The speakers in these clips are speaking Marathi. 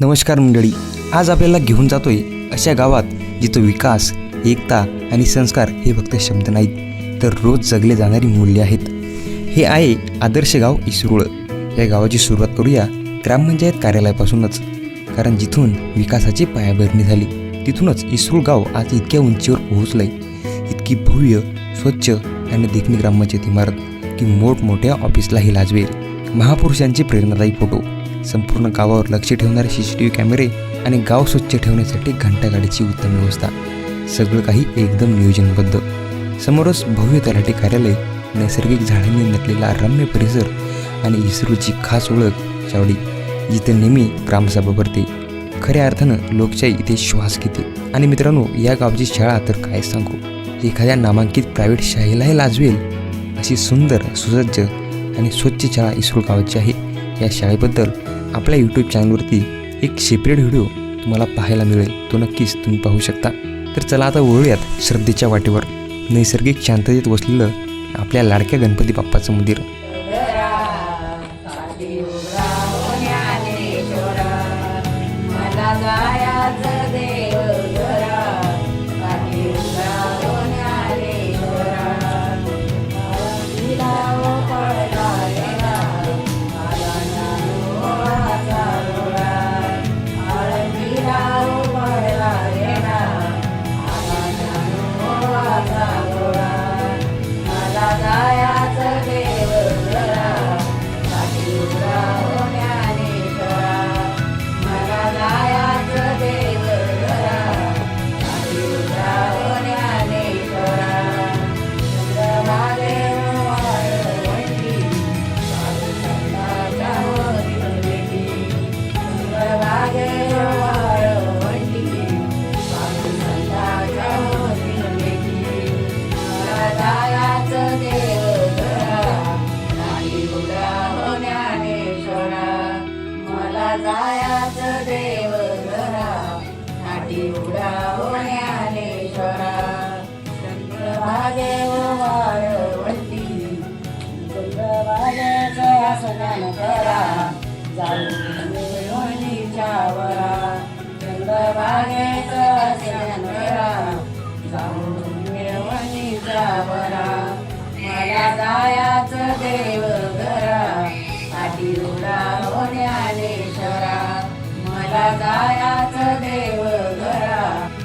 नमस्कार मंडळी, आज आपल्याला घेऊन जातोय अशा गावात जिथं विकास, एकता आणि संस्कार हे फक्त शब्द नाहीत तर रोज जगले जाणारी मूल्य आहेत। हे आहे आदर्श गाव इसरूळ। या गावाची सुरुवात करूया ग्रामपंचायत कार्यालयापासूनच, कारण जिथून विकासाची पायाभरणी झाली तिथूनच इसरूळ गाव आज इतक्या उंचीवर पोहोचलंय। इतकी भव्य, स्वच्छ आणि देखणी ग्रामपंचायत इमारत की मोठमोठ्या ऑफिसलाही लाजवेल। महापुरुषांचे प्रेरणादायी फोटो, संपूर्ण गावावर लक्ष ठेवणारे CCTV कॅमेरे आणि गाव स्वच्छ ठेवण्यासाठी घंटागाडीची उत्तम व्यवस्था, सगळं काही एकदम नियोजनबद्ध। समोरच भव्य तलाठी कार्यालय, नैसर्गिक झाडांनी नटलेला रम्य परिसर आणि इसरूळची खास ओळख चावडी, जिथे नेहमी ग्रामसभा भरते। खऱ्या अर्थानं लोकशाही इथे श्वास घेते। आणि मित्रांनो, या गावची शाळा तर काय सांगू, एखाद्या नामांकित प्रायव्हेट शाळेलाही लाजवेल अशी सुंदर, सुसज्ज आणि स्वच्छ शाळा इसरूळ गावाची आहे। या शाळेबद्दल आपल्या YouTube चॅनलवरती एक सेपरेट व्हिडिओ तुम्हाला पाहायला मिळेल, तो नक्कीच तुम्ही पाहू शकता। तर चला आता वळूयात श्रद्धेच्या वाटेवर। नैसर्गिक शांततेत वसलेलं आपल्या लाडक्या गणपती बाप्पाचं मंदिर।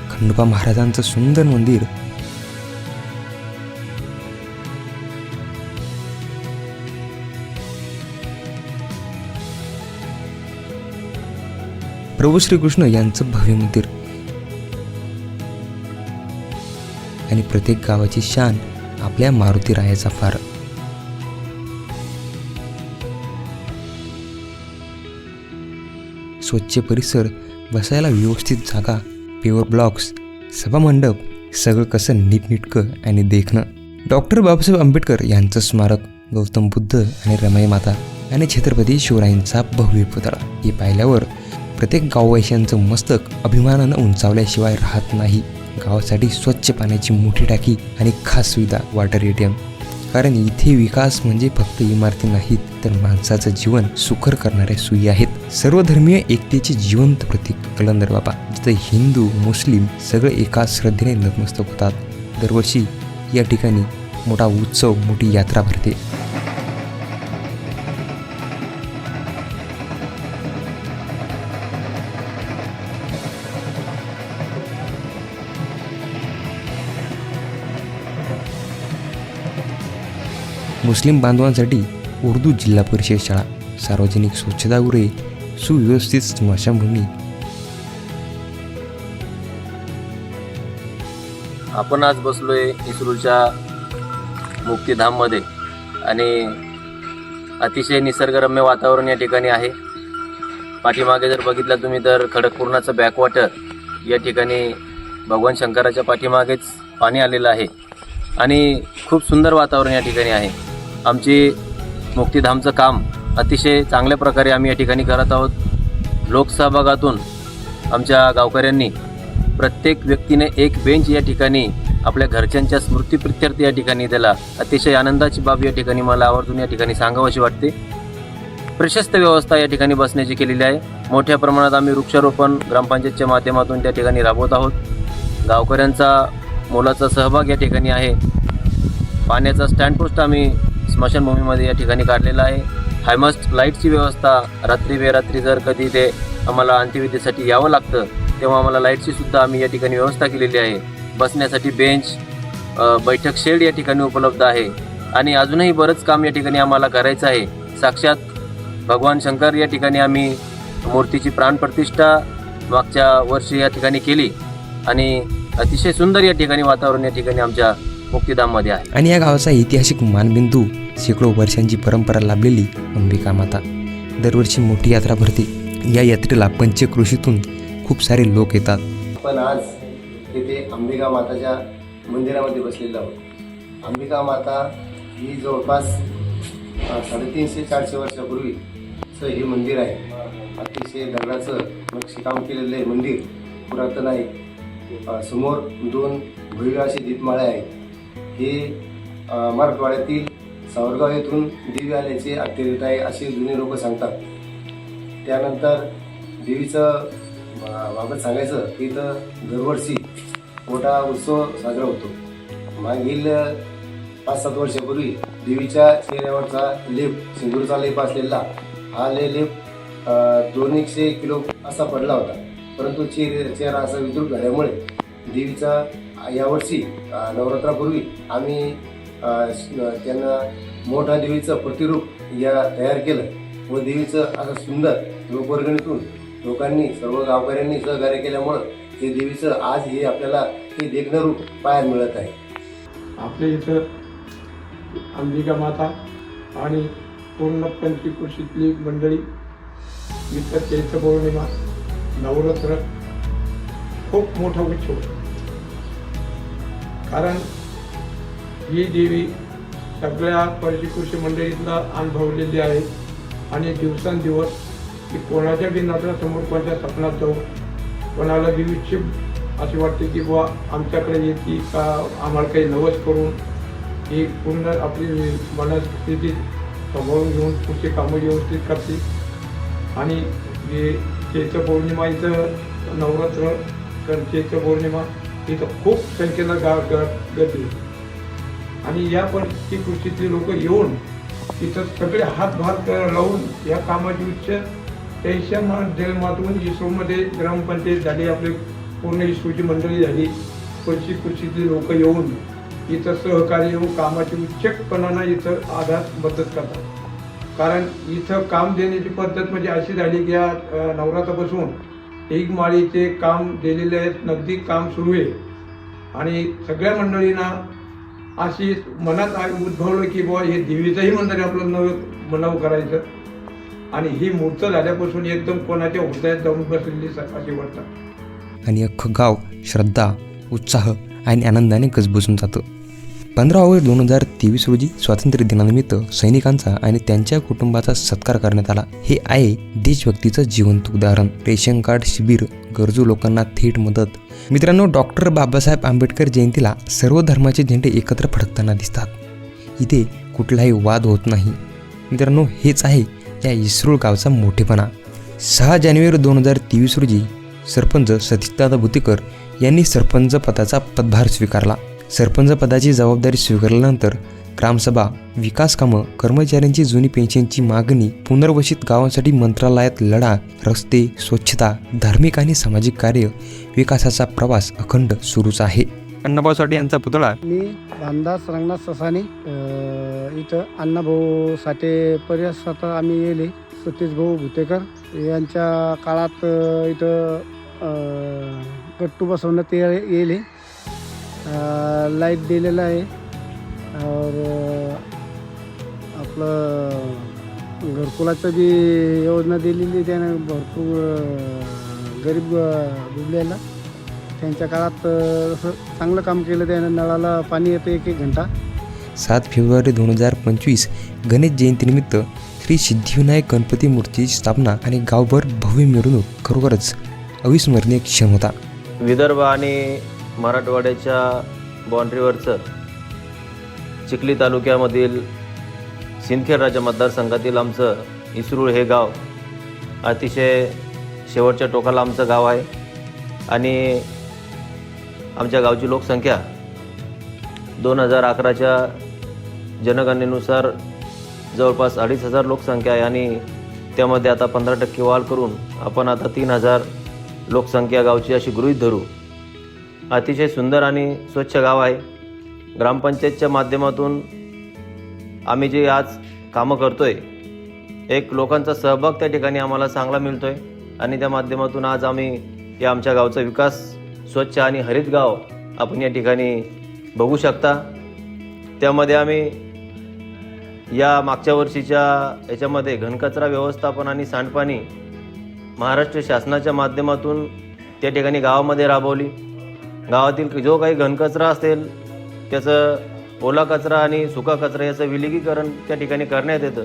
खंडोबा महाराजांचं सुंदर मंदिर। प्रभू श्रीकृष्ण यांचं भव्य मंदिर आणि प्रत्येक गावाची शान आपल्या मारुती रायाचा फार। स्वच्छ परिसर, बसायला व्यवस्थित जागा, पेवर ब्लॉक्स, सभामंडप, सगळं कसं नीटनेटकं आणि देखणं। डॉक्टर बाबासाहेब आंबेडकर यांचं स्मारक, गौतम बुद्ध आणि रमाई माता आणि छत्रपती शिवरायांचा भव्य पुतळा हे पाहिल्यावर प्रत्येक गाववासियांचं मस्तक अभिमानानं उंचावल्याशिवाय राहत नाही। गावासाठी स्वच्छ पाण्याची मोठी टाकी आणि खास सुविधा वॉटर ATM, कारण इथे विकास म्हणजे फक्त इमारती नाहीत तर माणसाचं जीवन सुखर करणाऱ्या सोयी आहेत। सर्वधर्मीय एकतेचे जिवंत प्रतीक कलंदर बाबा, जिथे हिंदू, मुस्लिम सगळे एका श्रद्धेने नतमस्तक होतात। दरवर्षी या ठिकाणी मोठा उत्सव, मोठी यात्रा भरते। मुस्लिम बांधवांसाठी उर्दू जिल्हा परिषद शाळा, सार्वजनिक स्वच्छतागृहे, सुव्यवस्थित स्मशानभूमी। आपण आज बसलोय इसरूळच्या मुक्तिधाममध्ये आणि अतिशय निसर्गरम्य वातावरण या ठिकाणी आहे। पाठीमागे जर बघितलं तुम्ही तर खडकपूर्णाचं बॅकवॉटर, या ठिकाणी भगवान शंकराच्या पाठीमागेच पाणी आलेलं आहे आणि खूप सुंदर वातावरण या ठिकाणी आहे। आमची मुक्तिधामचं काम अतिशय चांगल्या प्रकारे आम्ही या ठिकाणी करत आहोत। लोकसहभागातून आमच्या गावकऱ्यांनी प्रत्येक व्यक्तीने एक बेंच या ठिकाणी आपल्या घरच्यांच्या स्मृतीप्रित्यर्थ या ठिकाणी दिला। अतिशय आनंदाची बाब या ठिकाणी मला आवर्जून या ठिकाणी सांगावीशी वाटते। प्रशस्त व्यवस्था या ठिकाणी बसण्याची केलेली आहे. मोठ्या प्रमाणात आम्ही वृक्षारोपण ग्रामपंचायतच्या माध्यमातून त्या ठिकाणी राबवत आहोत. गावकऱ्यांचा मोलाचा सहभाग या ठिकाणी आहे. पाण्याचा स्टँडपोस्ट आम्ही स्मशानभूमीमध्ये या ठिकाणी काढलेला आहे. हायमस्ट लाईटची व्यवस्था रात्री बेरात्री जर कधी ते आम्हाला अंत्यविधीसाठी यावं लागतं तेव्हा आम्हाला लाईटची सुद्धा आम्ही या ठिकाणी व्यवस्था केलेली आहे. बसण्यासाठी बेंच, बैठक शेड या ठिकाणी उपलब्ध आहे आणि अजूनही बरंच काम या ठिकाणी आम्हाला करायचं आहे. साक्षात भगवान शंकर या ठिकाणी आम्ही मूर्तीची प्राणप्रतिष्ठा मागच्या वर्षी या ठिकाणी केली आणि अतिशय सुंदर या ठिकाणी वातावरण या ठिकाणी आमच्या मुक्तिधाममध्ये आहे. आणि या गावाचा ऐतिहासिक मानबिंदू शेकडो वर्षांची परंपरा लाभलेली अंबिका माता. दरवर्षी मोठी यात्रा भरते. या यात्रेला पंचक्रोशीतून खूप सारे लोक येतात. आपण आज येथे अंबिका माताच्या मंदिरामध्ये बसलेलो आहोत. अंबिका माता ही जवळपास 350-400 वर्षापूर्वीचं हे मंदिर आहे. अतिशय दगडाचं नक्षीकाम केलेलं आहे मंदिर, पुरातन आहे. समोर 2 भव्य असे दीपमाळे आहेत. हे मराठवाड्यातील सावरगाव येथून दिवे आल्याचे अत्यंत आहे असे जुने लोक सांगतात. त्यानंतर देवीचं बाबत सांगायचं की इथं दरवर्षी मोठा उत्सव साजरा होतो. मागील 5-7 वर्षापूर्वी देवीच्या चेहऱ्यावरचा लेप, सिंदूरचा लेप असलेला हा लेप 200 किलो असा पडला होता. परंतु चेहरा असा विद्रूप झाल्यामुळे देवीचा यावर्षी नवरात्रापूर्वी आम्ही त्यांना मोठा देवीचं प्रतिरूप तयार केलं व देवीचं असं सुंदर लोकवर्गणीतून लोकांनी, सर्व गावकऱ्यांनी सहकार्य केल्यामुळं हे देवीचं आज हे आपल्याला हे देखणं रूप पाहायला मिळत आहे. आपल्या इथं अंबिका माता आणि पूर्ण पंचक्रोशीतली मंडळी इथं चैत्र पौर्णिमा, नवरात्र खूप मोठा उत्सव. कारण ही देवी सगळ्या पंचक्रोशी मंडळीतला अनुभवलेली आहे आणि दिवसेंदिवस की कोणाच्या बी नजरासमोर कोणाच्या स्वप्नात जाऊ, कोणाला बी इच्छित असे वाटते की बुवा आमच्याकडे येते का आम्हाला काही नवस करून ही पूर्ण आपली मनस्थिती सांभाळून घेऊन पुढचे कामं व्यवस्थित करते. आणि हे चैत्र पौर्णिमा इथं नवरात्र तर चैत्र पौर्णिमा इथं खूप संख्येनं गर्दी आणि या पंचक्रोशीतली लोक येऊन इथं सगळे हातभार लावून या कामाची उच्च टेन्शन जन्मातून इस्रोमध्ये ग्रामपंचायत झाली, आपली पूर्ण इस्रोची मंडळी झाली. पंचक्रोशीतली लोक येऊन इथं सहकार्य व कामाची उच्चपणानं इथं आधार मदत करतात. कारण इथं काम देण्याची पद्धत म्हणजे अशी झाली की या नवरात्रापासून 1 माळीचे काम दिलेले आहेत, नगदी काम सुरू आहे आणि सगळ्या मंडळींना अशी मनात उद्भवलं की बुवा हे देवीचंही मंदिर आपलं बनाव करायचं आणि ही मूर्त झाल्यापासून एकदम कोणाच्या हृदयात जाऊन बसलेली अशी वाटतात. आणि अख्खं गाव श्रद्धा, उत्साह आणि आनंदाने गजबजून जातं. 15 ऑगस्ट 2023 रोजी स्वातंत्र्य दिनानिमित्त सैनिकांचा आणि त्यांच्या कुटुंबाचा सत्कार करण्यात आला. हे आहे देशभक्तीचं जिवंत उदाहरण. रेशन कार्ड शिबिर, गरजू लोकांना थेट मदत. मित्रांनो, डॉक्टर बाबासाहेब आंबेडकर जयंतीला सर्व धर्माचे झेंडे एकत्र फडकताना दिसतात. इथे कुठलाही वाद होत नाही. मित्रांनो, हेच आहे या इस्रोळ गावचा मोठेपणा. 6 जानेवारी 2023 रोजी सरपंच सतीशदादा भुतेकर यांनी सरपंच पदाचा पदभार स्वीकारला. सरपंच पदाची जबाबदारी स्वीकारल्यानंतर ग्रामसभा, विकास कामं, कर्मचाऱ्यांची जुनी पेन्शनची मागणी, पुनर्वसित गावांसाठी मंत्रालयात लढा, रस्ते, स्वच्छता, धार्मिक आणि सामाजिक कार्य, विकासाचा प्रवास अखंड सुरूच आहे. अण्णाभाऊ साठे यांचा पुतळा. मी रामदास रंगनाथ ससानी इथं अण्णाभाऊ साठे परिसरात आम्ही येले. सतीश भाऊ भुतेकर यांच्या काळात इथं गट्टू बसवण्यात येले. लाईट दिलेला आहे और आपलं घरकुलाचं बी योजना दिलेली त्यानं भरपूर गरीब डुबल्याला. त्यांच्या काळात असं चांगलं काम केलं त्यानं. नळाला पाणी येतं 1-1 घंटा. 7 फेब्रुवारी 2025 गणेश जयंतीनिमित्त श्री सिद्धिविनायक गणपती मूर्तीची स्थापना आणि गावभर भव्य मिरवणूक खरोखरच अविस्मरणीय क्षण होता. विदर्भ आणि मराठवाड्याच्या बाँड्रीवरचं चिखली तालुक्यामधील सिंदखेड राजा मतदारसंघातील आमचं इसरूळ हे गाव अतिशय शेवटच्या टोकाला आमचं गाव आहे आणि आमच्या गावची लोकसंख्या 2011च्या जनगणनेनुसार जवळपास 2500 लोकसंख्या आहे आणि त्यामध्ये आता 15% वाढ करून आपण आता 3000 लोकसंख्या गावची अशी गृहीत धरू. अतिशय सुंदर आणि स्वच्छ गाव आहे. ग्रामपंचायतच्या माध्यमातून आम्ही जे आज कामं करतोय, एक लोकांचा सहभाग त्या ठिकाणी आम्हाला चांगला मिळतोय आणि त्या माध्यमातून आज आम्ही या आमच्या गावचा विकास, स्वच्छ आणि हरित गाव आपण या ठिकाणी बघू शकता. त्यामध्ये आम्ही या मागच्या वर्षीच्या याच्यामध्ये घनकचरा व्यवस्थापन आणि सांडपाणी महाराष्ट्र शासनाच्या माध्यमातून त्या ठिकाणी गावामध्ये राबवली. गावातील जो काही घनकचरा असेल त्याचं ओला कचरा आणि सुका कचरा याचं विलगीकरण त्या ठिकाणी करण्यात येतं.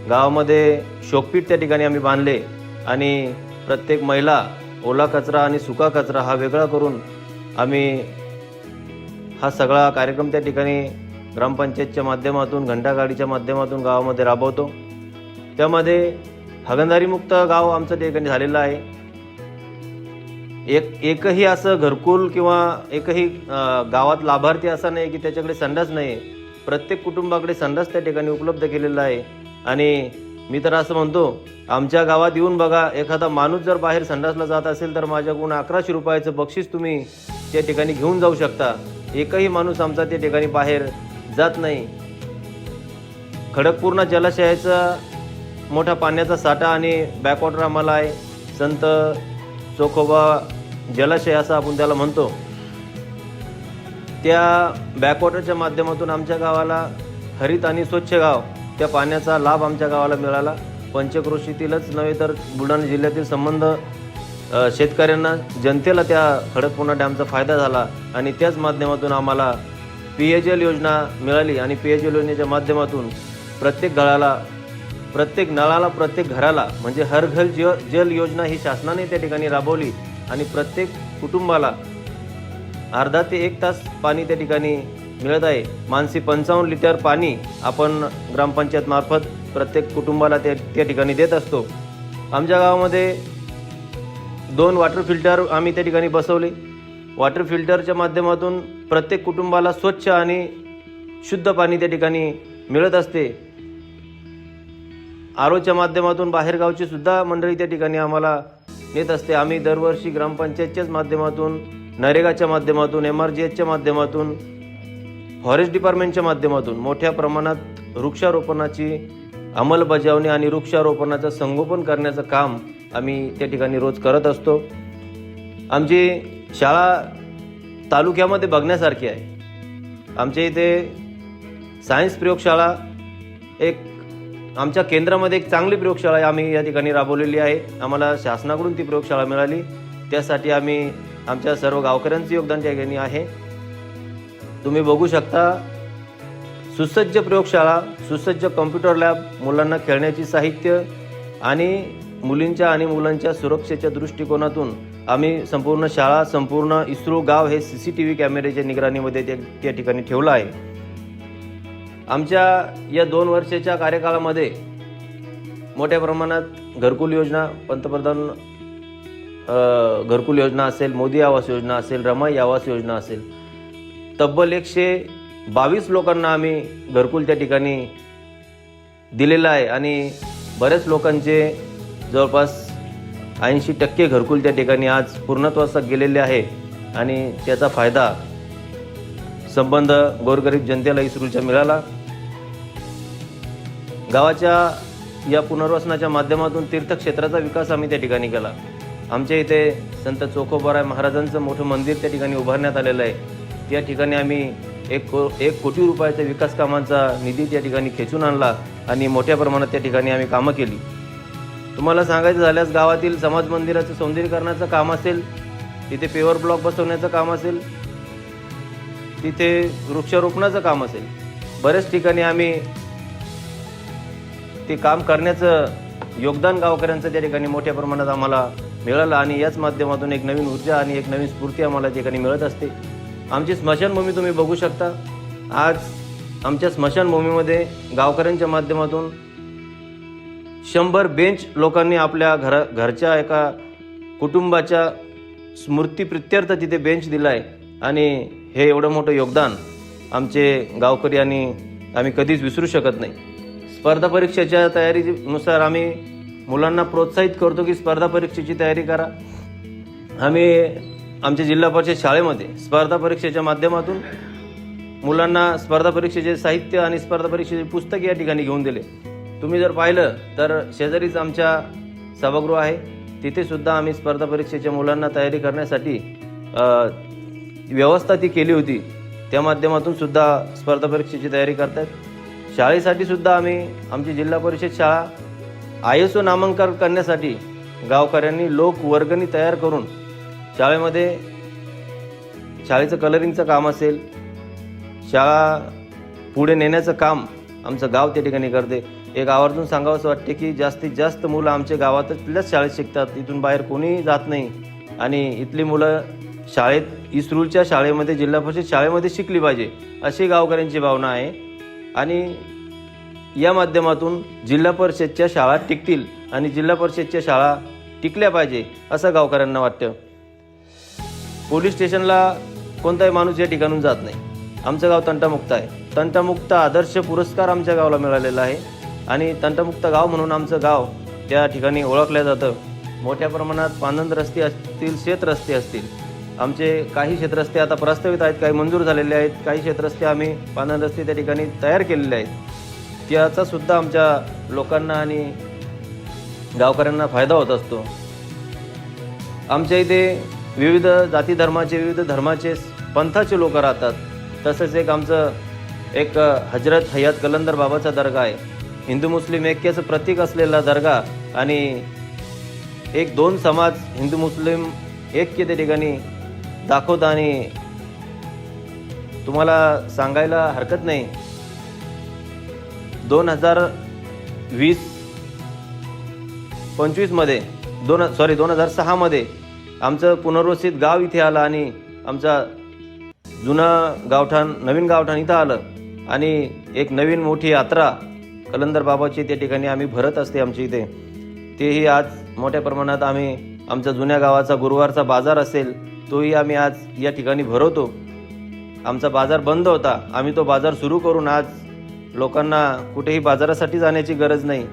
गावामध्ये शोकपीठ त्या ठिकाणी आम्ही बांधले आणि प्रत्येक महिला ओला कचरा आणि सुका कचरा हा वेगळा करून आम्ही हा सगळा कार्यक्रम त्या ठिकाणी ग्रामपंचायतच्या माध्यमातून, घंटागाडीच्या माध्यमातून गावामध्ये राबवतो. त्यामध्ये हागणदारीमुक्त गाव आमचं त्या ठिकाणी झालेलं आहे. एकही असं घरकुल किंवा एकही गावात लाभार्थी असा नाही की त्याच्याकडे संडास नाही आहे. प्रत्येक कुटुंबाकडे संडास त्या ठिकाणी उपलब्ध केलेला आहे आणि मी तर असं म्हणतो, आमच्या गावात येऊन बघा, एखादा माणूस जर बाहेर संडासला जात असेल तर माझ्याकडून 1100 रुपयाचं बक्षीस तुम्ही त्या ठिकाणी घेऊन जाऊ शकता. एकही माणूस आमचा त्या ठिकाणी बाहेर जात नाही. खडकपूर्णा जलाशयाचा मोठा पाण्याचा साठा आणि बॅकवॉटर आम्हाला आहे. संत चोखोबा जलाशय असं आपण त्याला म्हणतो. त्या बॅकवॉटरच्या माध्यमातून आमच्या गावाला हरित आणि स्वच्छ गाव, त्या पाण्याचा लाभ आमच्या गावाला मिळाला. पंचक्रोशीतीलच नव्हे तर बुलढाणा जिल्ह्यातील संबंध शेतकऱ्यांना, जनतेला त्या खडकपूर्णा डॅमचा फायदा झाला आणि त्याच माध्यमातून आम्हाला पेयजल योजना मिळाली आणि पेयजल योजनेच्या माध्यमातून प्रत्येक नळाला, प्रत्येक घराला म्हणजे हर घर जल योजना ही शासनाने त्या ठिकाणी राबवली आणि प्रत्येक कुटुंबाला अर्धा ते 1 तास पाणी त्या ठिकाणी मिळत आहे. मानसी 55 लिटर पाणी आपण ग्रामपंचायत मार्फत प्रत्येक कुटुंबाला त्या ठिकाणी देत असतो. आमच्या गावामध्ये 2 वॉटर फिल्टर आम्ही त्या ठिकाणी बसवले. वॉटर फिल्टरच्या माध्यमातून प्रत्येक कुटुंबाला स्वच्छ आणि शुद्ध पाणी त्या ठिकाणी मिळत असते. आरोच्या माध्यमातून बाहेरगावची सुद्धा मंडळी त्या ठिकाणी आम्हाला नेत असते. आम्ही दरवर्षी ग्रामपंचायतच्याच माध्यमातून, नरेगाच्या माध्यमातून, MRGHच्या माध्यमातून, फॉरेस्ट डिपार्टमेंटच्या माध्यमातून मोठ्या प्रमाणात वृक्षारोपणाची अंमलबजावणी आणि वृक्षारोपणाचं संगोपन करण्याचं काम आम्ही त्या ठिकाणी रोज करत असतो. आमची शाळा तालुक्यामध्ये बघण्यासारखी आहे. आमच्या इथे सायन्स प्रयोगशाळा, एक आमच्या केंद्रामध्ये एक चांगली प्रयोगशाळा आम्ही या ठिकाणी राबवलेली आहे. आम्हाला शासनाकडून ती प्रयोगशाळा मिळाली. त्यासाठी आम्ही आमच्या सर्व गावकऱ्यांचं योगदान त्या ठिकाणी आहे. तुम्ही बघू शकता, सुसज्ज प्रयोगशाळा, सुसज्ज कॉम्प्युटर लॅब, मुलांना खेळण्याची साहित्य आणि मुलींच्या आणि मुलांच्या सुरक्षेच्या दृष्टिकोनातून आम्ही संपूर्ण शाळा, संपूर्ण इसरूळ गाव हे CCTV कॅमेऱ्याच्या निगराणीमध्ये त्या ठिकाणी ठेवलं आहे. आमच्या या 2 वर्षाच्या कार्यकाळामध्ये मोठ्या प्रमाणात घरकुल योजना, पंतप्रधान घरकुल योजना असेल, मोदी आवास योजना असेल, रमाई आवास योजना असेल, तब्बल 122 लोकांना आम्ही घरकुल त्या ठिकाणी दिलेलं आहे आणि बऱ्याच लोकांचे जवळपास 80% घरकुल त्या ठिकाणी आज पूर्णत्वास गेलेले आहे आणि त्याचा फायदा संबंध गोरगरीब जनतेला इसरूळच्या मिळाला. गावाच्या या पुनर्वसनाच्या माध्यमातून तीर्थक्षेत्राचा विकास आम्ही त्या ठिकाणी केला. आमच्या इथे संत चोखोबाराय महाराजांचं मोठं मंदिर त्या ठिकाणी उभारण्यात आलेलं आहे. त्या ठिकाणी आम्ही 1 कोटी रुपयाच्या विकास कामांचा निधी त्या ठिकाणी खेचून आणला आणि मोठ्या प्रमाणात त्या ठिकाणी आम्ही कामं केली. तुम्हाला सांगायचं झाल्यास गावातील समाज मंदिराचं सौंदर्यीकरणाचं काम असेल, तिथे पेवर ब्लॉक बसवण्याचं काम असेल, तिथे वृक्षारोपणाचं काम असेल, बऱ्याच ठिकाणी आम्ही ते काम करण्याचं योगदान गावकऱ्यांचं त्या ठिकाणी मोठ्या प्रमाणात आम्हाला मिळालं आणि याच माध्यमातून एक नवीन ऊर्जा आणि एक नवीन स्फूर्ती आम्हाला त्या ठिकाणी मिळत असते. आमची स्मशानभूमी तुम्ही बघू शकता. आज आमच्या स्मशानभूमीमध्ये गावकऱ्यांच्या माध्यमातून 100 बेंच लोकांनी आपल्या घरच्या एका कुटुंबाच्या स्मृतीप्रित्यर्थ तिथे बेंच दिला आहे आणि हे एवढं मोठं योगदान आमचे गावकरी आणि आम्ही कधीच विसरू शकत नाही. स्पर्धा परीक्षेच्या तयारीनुसार आम्ही मुलांना प्रोत्साहित करतो की स्पर्धा परीक्षेची तयारी करा. आम्ही आमच्या जिल्हा परिषद शाळेमध्ये स्पर्धा परीक्षेच्या माध्यमातून मुलांना स्पर्धा परीक्षेचे साहित्य आणि स्पर्धा परीक्षेचे पुस्तक या ठिकाणी घेऊन दिले. तुम्ही जर पाहिलं तर शेजारीच आमच्या सभागृह आहे, तिथे सुद्धा आम्ही स्पर्धा परीक्षेच्या मुलांना तयारी करण्यासाठी व्यवस्था ती केली होती. त्या माध्यमातून सुद्धा स्पर्धा परीक्षेची तयारी करतात. शाळेसाठी सुद्धा आम्ही आमची जिल्हा परिषद शाळा ISO नामांकन करण्यासाठी गावकऱ्यांनी लोकवर्गणी तयार करून शाळेमध्ये शाळेचं कलरिंगचं काम असेल, शाळा पुढे नेण्याचं काम आमचं गाव त्या ठिकाणी करते. एक आवर्जून सांगावंसं वाटते की जास्तीत जास्त मुलं आमच्या गावातल्याच शाळेत शिकतात, इथून बाहेर कोणीही जात नाही आणि इथली मुलं शाळेत इस्रूलच्या शाळेमध्ये जिल्हा परिषद शाळेमध्ये शिकली पाहिजे अशी गावकऱ्यांची भावना आहे. आणि या माध्यमातून जिल्हा परिषदच्या शाळा टिकतील आणि जिल्हा परिषदच्या शाळा टिकल्या पाहिजे असं गावकऱ्यांना वाटतं. पोलीस स्टेशनला कोणताही माणूस या ठिकाणून जात नाही. आमचं गाव तंटामुक्त आहे. तंटामुक्त आदर्श पुरस्कार आमच्या गावाला मिळालेला आहे आणि तंटामुक्त गाव म्हणून आमचं गाव त्या ठिकाणी ओळखलं जातं. मोठ्या प्रमाणात पानंद रस्ते असतील, शेतरस्ते असतील. आमचे काही शेतरस्ते आता प्रस्तावित आहेत, काही मंजूर झालेले आहेत, काही शेतरस्ते आम्ही पानंद रस्ते त्या ठिकाणी तयार केलेले आहेत. त्याचा सुद्धा आमच्या लोकांना आणि गावकऱ्यांना फायदा होत असतो. आमच्या इथे विविध जाती धर्माचे, विविध धर्माचे, पंथाचे लोक राहतात. तसंच एक हजरत हयात कलंदर बाबाचा दर्गा आहे. हिंदू मुस्लिम ऐक्याचं प्रतीक असलेला दर्गा आणि 1-2 समाज हिंदू मुस्लिम ऐक्य त्या ठिकाणी दाखवता. आणि तुम्हाला सांगायला हरकत नाही, 2006 मध्ये आमचं पुनर्वसित गाव इथे आलं आणि आमचा जुनं गावठाण नवीन गावठाण इथं आलं आणि एक नवीन मोठी यात्रा कलंदर बाबाची त्या ठिकाणी आम्ही भरत असते आमच्या इथे. तेही आज मोठ्या प्रमाणात आम्ही आमच्या जुन्या गावाचा गुरुवारचा बाजार असेल तोही आम्ही आज या ठिकाणी भरवतो. आमचा बाजार बंद होता, आम्ही तो बाजार सुरू करून आज लोकांना कुठेही बाजारासाठी जाण्याची गरज नाही,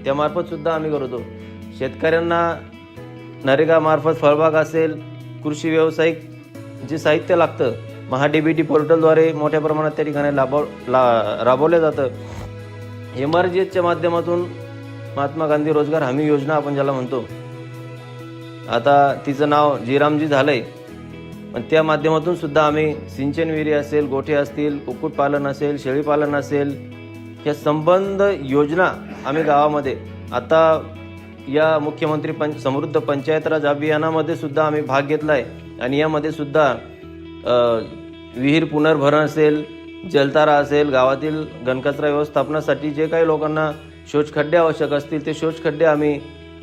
त्यामार्फत सुद्धा आम्ही करतो. शेतकऱ्यांना नरेगामार्फत फळबाग असेल, कृषी व्यावसायिक जे साहित्य लागतं महाDBT पोर्टलद्वारे मोठ्या प्रमाणात त्या ठिकाणी राबवलं जातं. MRGSच्या माध्यमातून महात्मा गांधी रोजगार हमी योजना आपण ज्याला म्हणतो, आता तिचं नाव जीरामजी झालं आहे, पण त्या माध्यमातून सुद्धा आम्ही सिंचन विहिरी असेल, गोठे असतील, कुक्कुटपालन असेल, शेळीपालन असेल, ह्या संबंध योजना आम्ही गावामध्ये आता या मुख्यमंत्री समृद्ध पंचायत राज अभियानामध्ये सुद्धा आम्ही भाग घेतला आहे. आणि यामध्ये सुद्धा विहीर पुनर्भरण असेल, जलतारा असेल, गावातील घनकचरा व्यवस्थापनासाठी जे काही लोकांना शौचखड्डे आवश्यक असतील ते शौचखड्डे आम्ही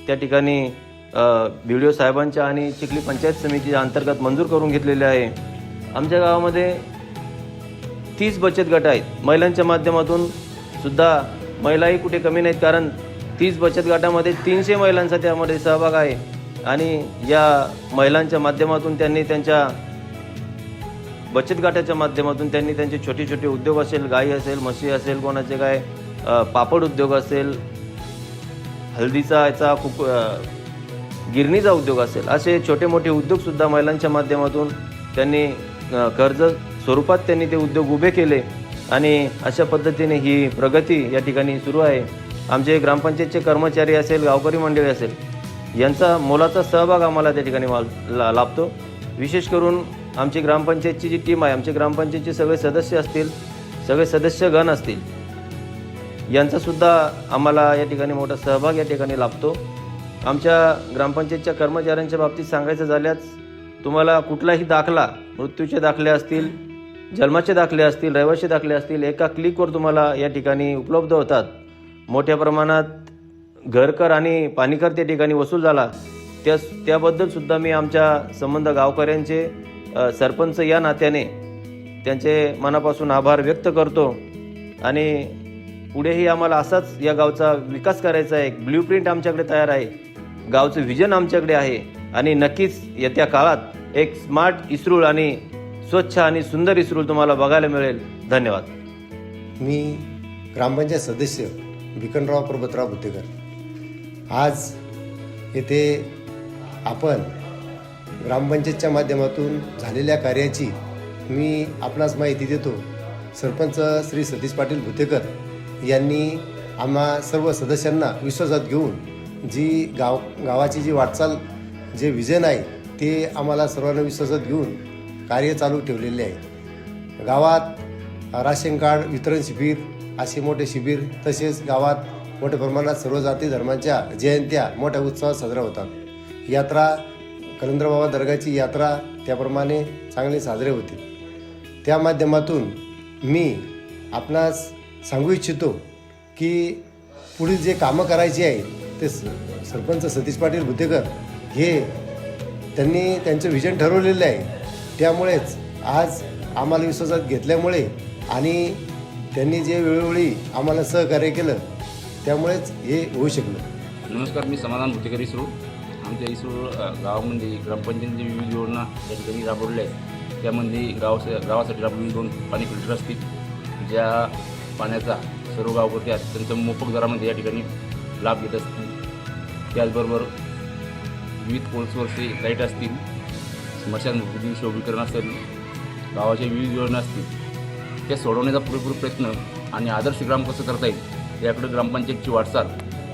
त्या ठिकाणी BDO साहेबांच्या आणि चिखली पंचायत समितीच्या अंतर्गत मंजूर करून घेतलेले आहे. आमच्या गावामध्ये 30 बचत गट आहेत. महिलांच्या माध्यमातून सुद्धा महिलाही कुठे कमी नाहीत, कारण 30 बचत गटामध्ये 300 महिलांचा त्यामध्ये सहभाग आहे. आणि या महिलांच्या माध्यमातून त्यांनी त्यांच्या बचत गटाच्या माध्यमातून त्यांनी त्यांचे छोटे छोटे उद्योग असेल, गाई असेल, म्हशी असेल, कोणाचे काय पापड उद्योग असेल, हळदीचा गिरणीचा उद्योग असेल, असे छोटे मोठे उद्योगसुद्धा महिलांच्या माध्यमातून त्यांनी कर्ज स्वरूपात त्यांनी ते उद्योग उभे केले. आणि अशा पद्धतीने ही प्रगती या ठिकाणी सुरू आहे. आमचे ग्रामपंचायतचे कर्मचारी असेल, गावकरी मंडळी असेल, यांचा मोलाचा सहभाग आम्हाला त्या ठिकाणी लाभतो. विशेष करून आमची ग्रामपंचायतची जी टीम आहे, आमचे ग्रामपंचायतचे सगळे सदस्य असतील, सगळे सदस्यगण असतील, यांचासुद्धा आम्हाला या ठिकाणी मोठा सहभाग या ठिकाणी लाभतो. आमच्या ग्रामपंचायतच्या कर्मचाऱ्यांच्या बाबतीत सांगायचं झाल्यास तुम्हाला कुठलाही दाखला, मृत्यूचे दाखले असतील, जन्माचे दाखले असतील, रहिवासी दाखले असतील, एका क्लिकवर तुम्हाला या ठिकाणी उपलब्ध होतात. मोठ्या प्रमाणात घरकर आणि पाणीकर त्या ठिकाणी वसूल झाला, त्याबद्दल सुद्धा मी आमच्या संबंध गावकऱ्यांचे सरपंच या नात्याने त्यांचे मनापासून आभार व्यक्त करतो. आणि पुढेही आम्हाला असाच या गावचा विकास करायचा आहे. एक ब्ल्यूप्रिंट आमच्याकडे तयार आहे, गावचं व्हिजन आमच्याकडे आहे आणि नक्कीच येत्या काळात एक स्मार्ट इस्रूळ आणि स्वच्छ आणि सुंदर इस्रूळ तुम्हाला बघायला मिळेल. धन्यवाद. मी ग्रामपंचायत सदस्य भिकनराव पर्वतराव भुतेकर. आज येथे आपण ग्रामपंचायतच्या माध्यमातून झालेल्या कार्याची मी आपणास माहिती देतो. सरपंच श्री सतीश पाटील भुतेकर यांनी आम्हा सर्व सदस्यांना विश्वासात घेऊन जी गावाची जी वाटचाल जे विजन आहे ते आम्हाला सर्वांना विश्वासात घेऊन कार्य चालू ठेवलेले आहे. गावात राशन कार्ड वितरण शिबिर असे मोठे शिबिर, तसेच गावात मोठ्या प्रमाणात सर्व जाती धर्मांच्या जयंत्या मोठ्या उत्साहात साजरा होतात. यात्रा कलंदरबाबा दर्गाची यात्रा त्याप्रमाणे चांगले साजरे होते. त्या माध्यमातून मी आपणास सांगू इच्छितो की पुढील जे कामं करायची आहे ते सरपंच सतीश पाटील भुतेकर हे त्यांनी त्यांचं विजन ठरवलेलं आहे. त्यामुळेच आज आम्हाला विश्वासात घेतल्यामुळे आणि त्यांनी जे वेळोवेळी आम्हाला सहकार्य केलं त्यामुळेच हे होऊ शकलं. नमस्कार, मी समाधान भुतेकर इस्रूळ. आमच्या इस्रूळ गावामध्ये ग्रामपंचायतीची विविध योजना या ठिकाणी राबवलेल्या आहेत. त्यामध्ये गावासाठी राबवलेली 2 पाणी फिल्टर असतील, ज्या पाण्याचा सर्व गावकरी अत्यंत मोफत दरामध्ये या ठिकाणी लाभ घेत असतील. त्याचबरोबर विविध पोल्सवरचे लाईट असतील, स्मशानभूमी शोभीकरण असेल, गावाच्या विविध योजना असतील, त्या सोडवण्याचा पुरेपूर प्रयत्न आणि आदर्श ग्राम कसं करता येईल याकडे ग्रामपंचायतची वाटचाल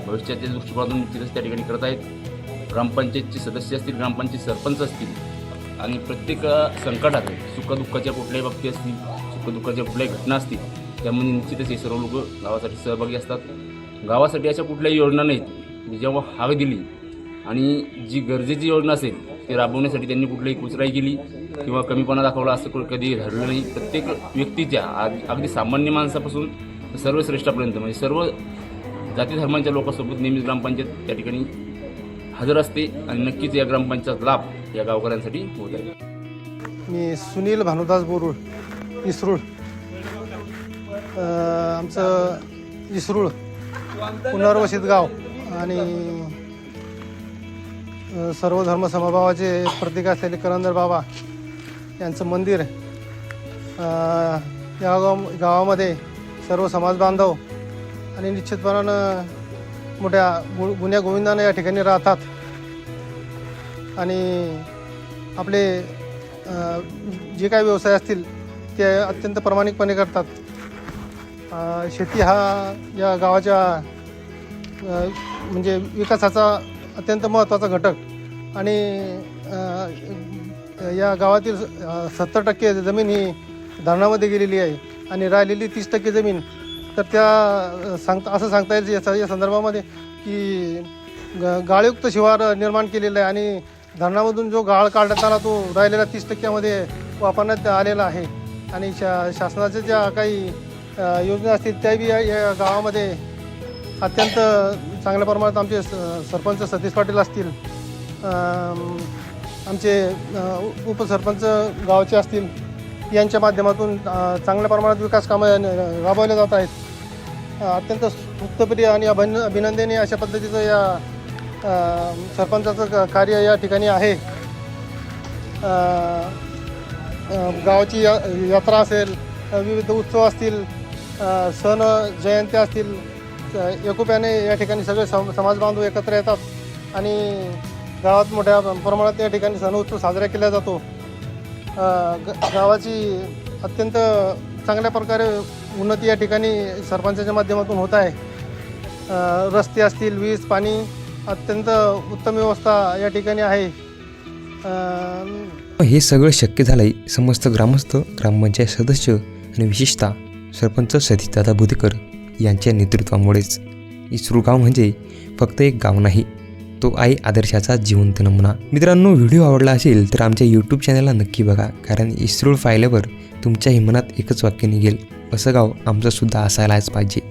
भविष्याच्या दृष्टिकोनातून निश्चितच त्या ठिकाणी करत आहेत. ग्रामपंचायतचे सदस्य असतील, ग्रामपंचायत सरपंच असतील आणि प्रत्येक संकटात सुखदुःखाच्या कुठल्याही बाबती असतील, सुखदुःखाच्या कुठल्याही घटना असतील, त्यामध्ये निश्चितच हे सर्व लोक गावासाठी सहभागी असतात. गावासाठी अशा कुठल्याही योजना नाहीत की जेव्हा हाक दिली आणि जी गरजेची योजना असेल ती राबवण्यासाठी त्यांनी कुठलीही कुचराई केली किंवा कमीपणा दाखवला असं कधी घडलं नाही. प्रत्येक व्यक्तीच्या अगदी सामान्य माणसापासून सर्वश्रेष्ठापर्यंत म्हणजे सर्व जाती धर्मांच्या लोकांसोबत नेहमीच ग्रामपंचायत त्या ठिकाणी हजर असते आणि नक्कीच या ग्रामपंचायत लाभ या गावकऱ्यांसाठी होत आहे. मी सुनील भानुदास बोरुळ, इस्रूळ. आमचं इस्रूळ पुनर्वसित गाव आणि सर्व धर्म समभावाचे प्रतीक असलेले कलंदर बाबा यांचं मंदिर या गावामध्ये सर्व समाज बांधव आणि निश्चितपणानं मोठ्या गुण्या गोविंदाने या ठिकाणी राहतात आणि आपले जे काही व्यवसाय असतील ते अत्यंत प्रामाणिकपणे करतात. शेती हा या गावाच्या म्हणजे विकासाचा अत्यंत महत्त्वाचा घटक आणि या गावातील 70% जमीन ही धरणामध्ये गेलेली आहे आणि राहिलेली 30% जमीन तर त्या असं सांगता येईल या संदर्भामध्ये की गाळयुक्त शिवार निर्माण केलेलं आहे आणि धरणामधून जो गाळ काढण्यात आला तो राहिलेल्या 30% वापरण्यात आलेला आहे आणि शासनाच्या ज्या काही योजना असतील त्याही या गावामध्ये अत्यंत चांगल्या प्रमाणात आमचे सरपंच सतीश पाटील असतील, आमचे उपसरपंच गावाचे असतील यांच्या माध्यमातून चांगल्या प्रमाणात विकास कामं राबवले जात आहेत. अत्यंत स्तुत्यप्रिय आणि अभिनंदनीय अशा पद्धतीचं या सरपंचाचं कार्य या ठिकाणी आहे. गावाची यात्रा असेल, विविध उत्सव असतील, सण जयंत्या असतील, एकोप्याने या ठिकाणी सगळे समाज बांधव एकत्र येतात आणि गावात मोठ्या प्रमाणात या ठिकाणी सण उत्सव साजरा केला जातो. गावाची अत्यंत चांगल्या प्रकारे उन्नती या ठिकाणी सरपंचाच्या माध्यमातून होत आहे. रस्ते असतील, वीज पाणी अत्यंत उत्तम व्यवस्था या ठिकाणी आहे. हे सगळं शक्य झालंय समस्त ग्रामस्थ, ग्रामपंचायत सदस्य आणि विशेषतः सरपंच सतीशदादा भुतेकर यांच्या नेतृत्वामुळेच. इस्रूळ गाव म्हणजे फक्त एक गाव नाही, तो आहे आदर्शाचा जिवंत नमुना. मित्रांनो, व्हिडिओ आवडला असेल तर आमच्या यूट्यूब चॅनलला नक्की बघा, कारण इस्रूळ पाहिल्यावर तुमच्याही मनात एकच वाक्य निघेल, असं गाव आमचंसुद्धा असायलाच पाहिजे.